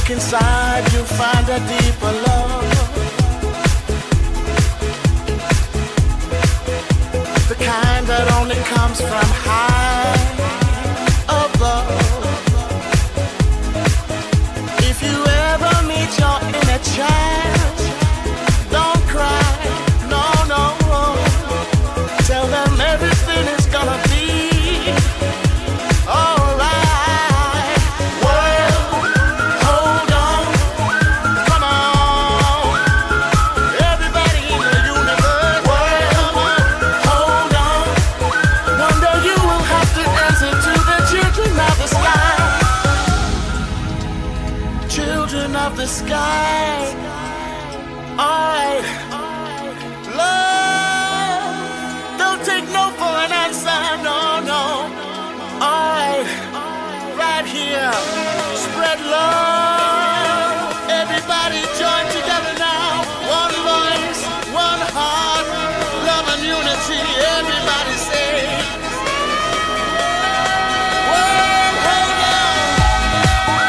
Look inside, you'll find a deeper love. The kind that only comes from high above. If you ever meet your inner child, don't cry, no, no. Tell them everything is gonna be alright. World, hold on, come on. Everybody in the universe. World, hold on. One day you will have to answer to the children of the sky. Children of the sky. Alright. Love, don't take no for an answer, no, no. Alright, right here, spread love. Everybody join together now. One voice, one heart, love and unity. Everybody say, world, hold on.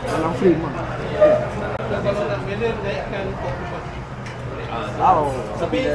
Walang frame ah. Kalau nak bela naikkan Wow. tapi